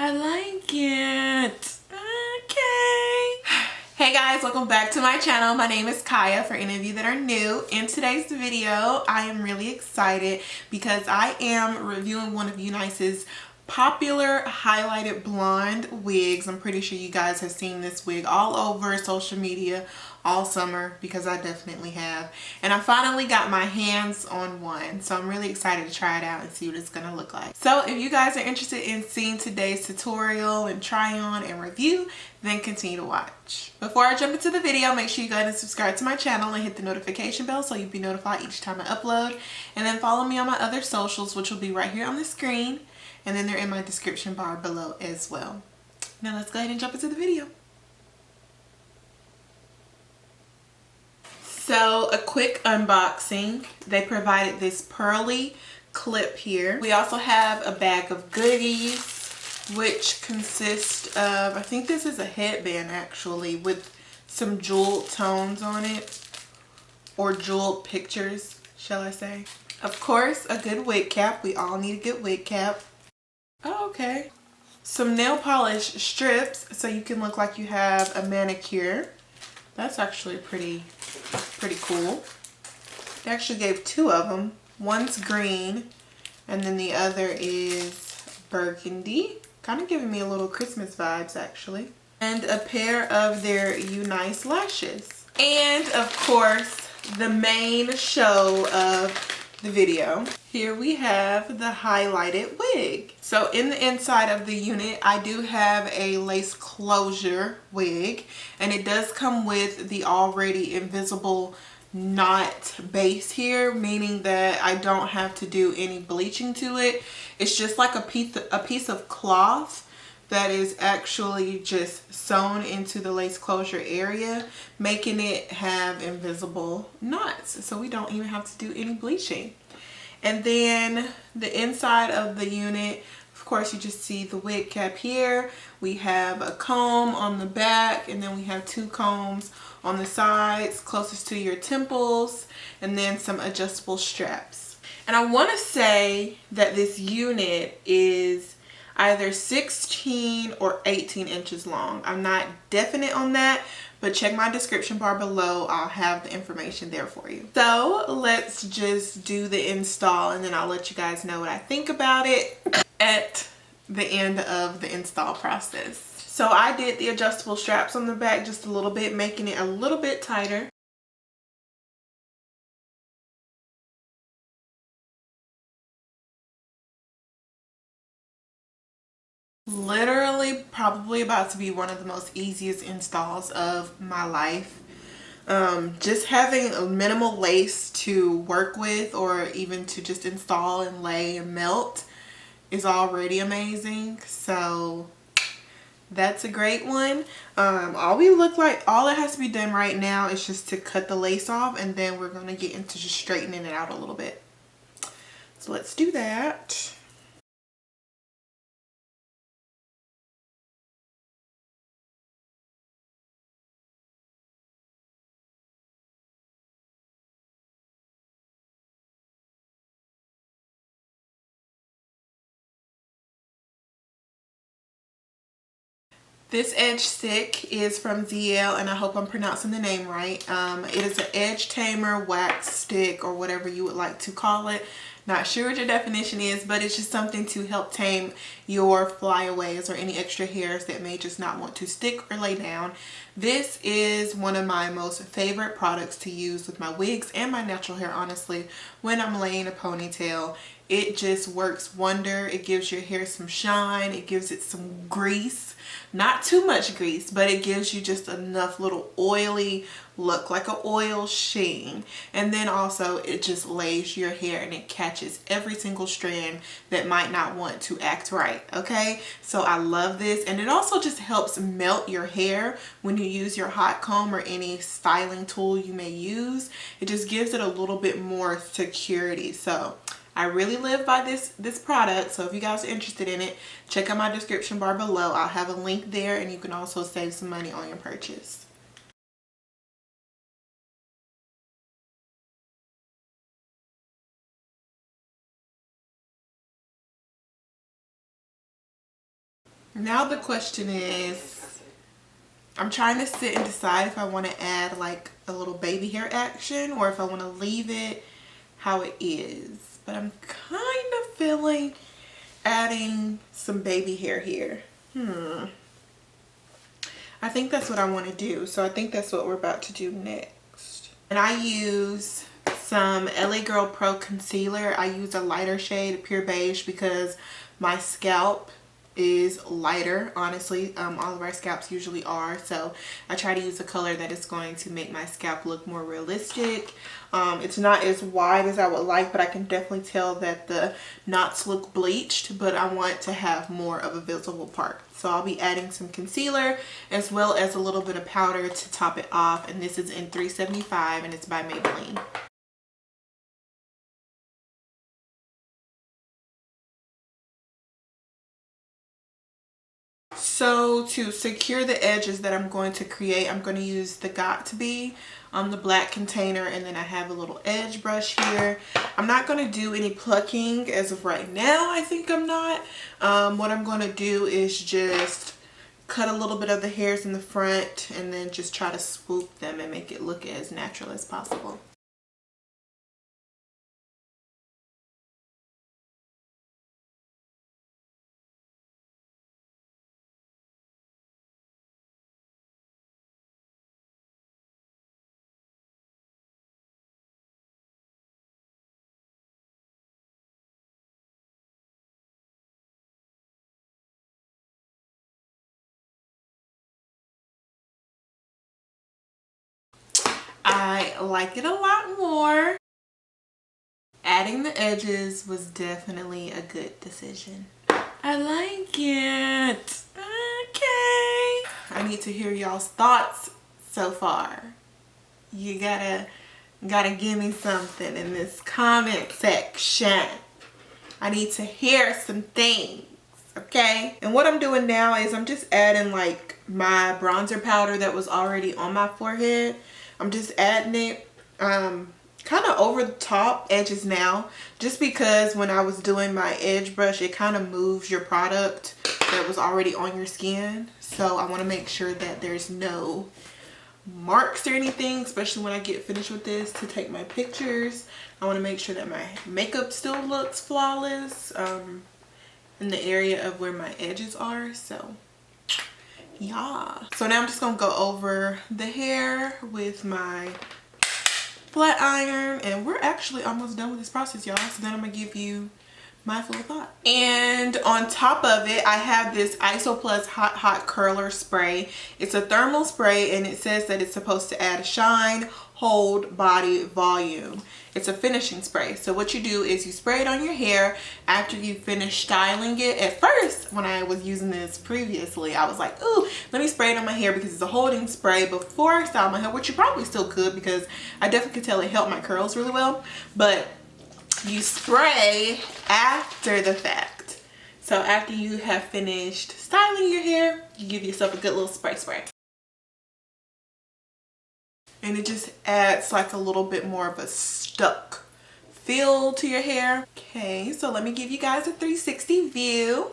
I like it. Okay. Hey guys, welcome back to my channel. My name is Kaya for any of you that are new. In today's video, I am really excited because I am reviewing one of UNice's popular highlighted blonde wigs. I'm pretty sure you guys have seen this wig all over social media all summer because I definitely have. And I finally got my hands on one, so I'm really excited to try it out and see what it's gonna look like. So if you guys are interested in seeing today's tutorial and try on and review, then continue to watch. Before I jump into the video, make sure you go ahead and subscribe to my channel and hit the notification bell so you'll be notified each time I upload. And then follow me on my other socials, which will be right here on the screen, and then they're in my description bar below as well. Now let's go ahead and jump into the video. So a quick unboxing. They provided this pearly clip here. We also have a bag of goodies, which consists of, I think this is a headband actually, with some jeweled tones on it, or jeweled pictures, shall I say. Of course, a good wig cap. We all need a good wig cap. Oh, okay. Some nail polish strips so you can look like you have a manicure. That's actually pretty cool. They actually gave two of them. One's green and then the other is burgundy. Kind of giving me a little Christmas vibes actually. And a pair of their UNice lashes. And of course, the main show of the video. Here we have the highlighted wig. So in the inside of the unit, I do have a lace closure wig, and it does come with the already invisible knot base here, meaning that I don't have to do any bleaching to it. It's just like a piece of cloth that is actually just sewn into the lace closure area, making it have invisible knots. So we don't even have to do any bleaching. And then the inside of the unit, of course, you just see the wig cap here. We have a comb on the back, and then we have two combs on the sides closest to your temples, and then some adjustable straps. And I want to say that this unit is either 16 or 18 inches long. I'm not definite on that, but check my description bar below. I'll have the information there for you. So let's just do the install, and then I'll let you guys know what I think about it at the end of the install process. So I did the adjustable straps on the back just a little bit, making it a little bit tighter. Literally probably about to be one of the most easiest installs of my life. Just having a minimal lace to work with, or even to just install and lay and melt, is already amazing. So that's a great one. All that has to be done right now is just to cut the lace off, and then we're going to get into just straightening it out a little bit. So let's do that. This edge stick is from ZL, and I hope I'm pronouncing the name right. It is an edge tamer wax stick, or whatever you would like to call it. Not sure what your definition is, but it's just something to help tame your flyaways or any extra hairs that may just not want to stick or lay down. This is one of my most favorite products to use with my wigs and my natural hair, honestly, when I'm laying a ponytail. It just works wonder. It gives your hair some shine. It gives it some grease. Not too much grease, but it gives you just enough little oily look, like an oil sheen. And then also it just lays your hair, and it catches every single strand that might not want to act right. Okay, so I love this. And it also just helps melt your hair when you use your hot comb or any styling tool you may use. It just gives it a little bit more security. So I really live by this product. So if you guys are interested in it, check out my description bar below. I'll have a link there, and you can also save some money on your purchase. Now the question is, I'm trying to sit and decide if I want to add like a little baby hair action or if I want to leave it how it is. But I'm kind of feeling adding some baby hair here. I think that's what I want to do. So I think that's what we're about to do next. And I use some LA Girl Pro concealer. I use a lighter shade, pure beige, because my scalp is lighter. Honestly, all of our scalps usually are, so I try to use a color that is going to make my scalp look more realistic. It's not as wide as I would like, but I can definitely tell that the knots look bleached, but I want to have more of a visible part. So I'll be adding some concealer as well as a little bit of powder to top it off, and this is in 375 and it's by Maybelline. So to secure the edges that I'm going to create, I'm going to use the Got To Be on the black container, and then I have a little edge brush here. I'm not going to do any plucking as of right now. I think I'm not. What I'm going to do is just cut a little bit of the hairs in the front and then just try to swoop them and make it look as natural as possible. I like it a lot more. Adding the edges was definitely a good decision. I like it. Okay. I need to hear y'all's thoughts so far. You gotta give me something in this comment section. I need to hear some things, okay? And what I'm doing now is I'm just adding like my bronzer powder that was already on my forehead. I'm just adding it kind of over the top edges now, just because when I was doing my edge brush, it kind of moves your product that was already on your skin. So I want to make sure that there's no marks or anything, especially when I get finished with this to take my pictures. I want to make sure that my makeup still looks flawless in the area of where my edges are. So yeah, so now I'm just gonna go over the hair with my flat iron, and we're actually almost done with this process, y'all. So then I'm gonna give you my full thought. And on top of it, I have this ISO Plus hot curler spray. It's a thermal spray, and it says that it's supposed to add shine, hold, body, volume. It's a finishing spray. So what you do is you spray it on your hair after you finish styling it. At first, when I was using this previously, I was like, ooh, let me spray it on my hair because it's a holding spray before I style my hair, which you probably still could because I definitely could tell it helped my curls really well. But you spray after the fact. So after you have finished styling your hair, you give yourself a good little spray. And it just adds like a little bit more of a stuck feel to your hair. Okay, so let me give you guys a 360 view.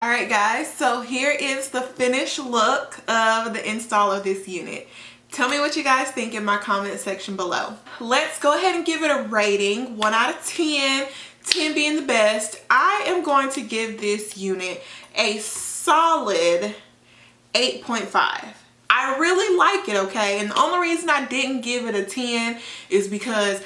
All right guys, so here is the finished look of the install of this unit. Tell me what you guys think in my comment section below. Let's go ahead and give it a rating. 1 out of 10, 10 being the best. I am going to give this unit a solid 8.5. I really like it, okay? And the only reason I didn't give it a 10 is because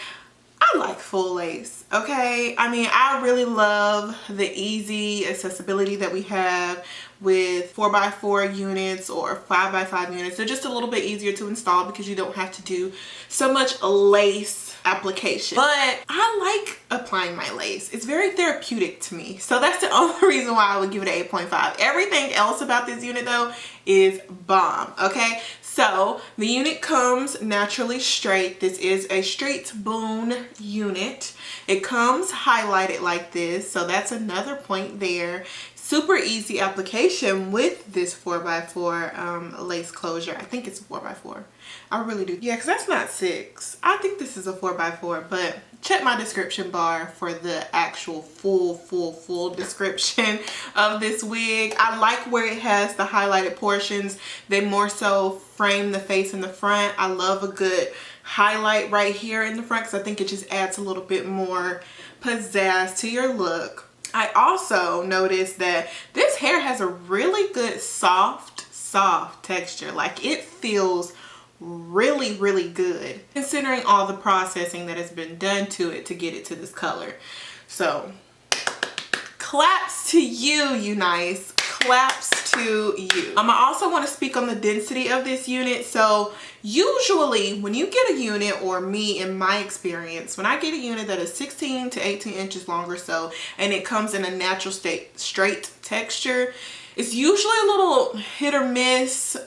I like full lace, okay? I mean, I really love the easy accessibility that we have with 4x4 units or 5x5 units. They're just a little bit easier to install because you don't have to do so much lace application. But I like applying my lace. It's very therapeutic to me. So that's the only reason why I would give it an 8.5. Everything else about this unit though is bomb, okay? So the unit comes naturally straight. This is a straight bone unit. It comes highlighted like this, so that's another point there. super easy application with this 4x4 lace closure. I think it's a 4x4. I really do. Yeah, because that's not 6. I think this is a 4x4, but check my description bar for the actual full description of this wig. I like where it has the highlighted portions. They more so frame the face in the front. I love a good highlight right here in the front because I think it just adds a little bit more pizzazz to your look. I also noticed that this hair has a really good soft texture. Like, it feels really good considering all the processing that has been done to it to get it to this color. So claps to you, UNice. Claps to you. I also want to speak on the density of this unit. So usually when you get a unit, or me in my experience, when I get a unit that is 16 to 18 inches long or so, and it comes in a natural straight texture, it's usually a little hit or miss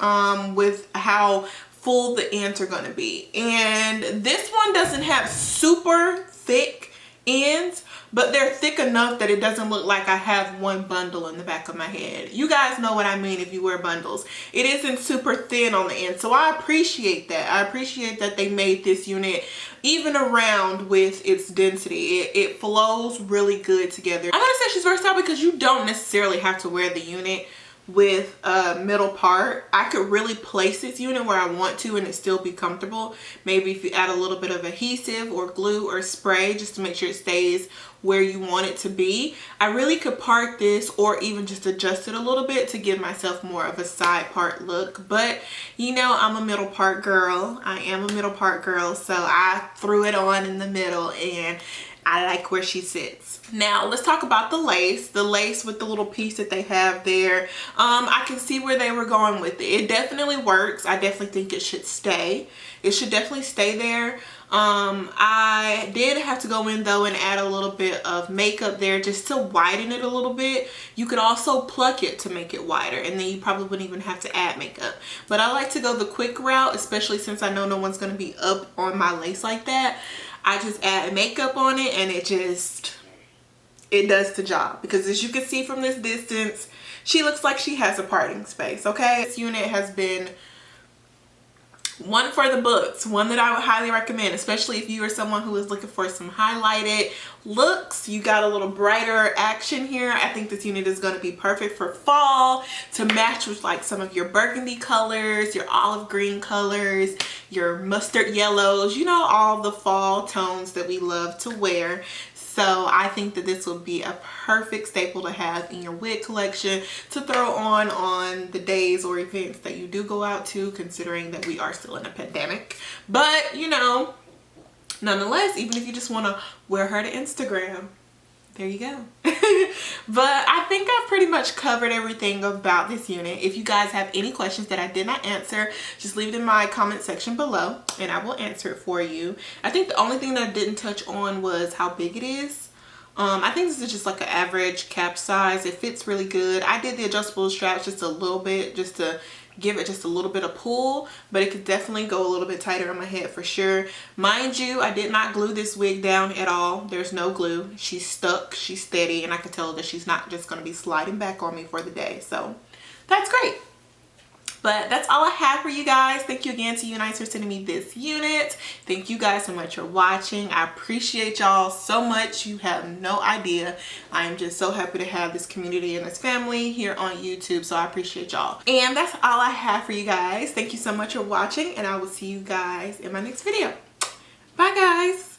with how full the ends are going to be. And this one doesn't have super thick ends, but they're thick enough that it doesn't look like I have one bundle in the back of my head. You guys know what I mean if you wear bundles. It isn't super thin on the end, so I appreciate that. I appreciate that they made this unit even around with its density. It flows really good together. I'm gonna say she's versatile because you don't necessarily have to wear the unit with a middle part. I could really place this unit where I want to and it still be comfortable. Maybe if you add a little bit of adhesive or glue or spray just to make sure it stays where you want it to be. I really could part this or even just adjust it a little bit to give myself more of a side part look. But you know, I'm a middle part girl. I am a middle part girl, so I threw it on in the middle and I like where she sits. Now let's talk about the lace. The lace with the little piece that they have there. I can see where they were going with it. It definitely works. I definitely think it should stay. It should definitely stay there. I did have to go in though and add a little bit of makeup there just to widen it a little bit. You could also pluck it to make it wider, and then you probably wouldn't even have to add makeup. But I like to go the quick route, especially since I know no one's going to be up on my lace like that. I just add makeup on it and it does the job, because as you can see from this distance, she looks like she has a parting space. Okay, this unit has been one for the books, one that I would highly recommend, especially if you are someone who is looking for some highlighted looks. You got a little brighter action here. I think this unit is going to be perfect for fall, to match with like some of your burgundy colors, your olive green colors, your mustard yellows, you know, all the fall tones that we love to wear. So I think that this will be a perfect staple to have in your wig collection to throw on the days or events that you do go out to, considering that we are still in a pandemic. But you know, nonetheless, even if you just want to wear her to Instagram, there you go. But I think I've pretty much covered everything about this unit. If you guys have any questions that I did not answer, just leave it in my comment section below and I will answer it for you. I think the only thing that I didn't touch on was how big it is. I think this is just like an average cap size. It fits really good. I did the adjustable straps just a little bit, just to give it just a little bit of pull, but it could definitely go a little bit tighter on my head for sure. Mind you, I did not glue this wig down at all. There's no glue. She's stuck, she's steady, and I can tell that she's not just going to be sliding back on me for the day. So that's great. But that's all I have for you guys. Thank you again to UNice for sending me this unit. Thank you guys so much for watching. I appreciate y'all so much. You have no idea. I am just so happy to have this community and this family here on YouTube. So I appreciate y'all. And that's all I have for you guys. Thank you so much for watching, and I will see you guys in my next video. Bye guys.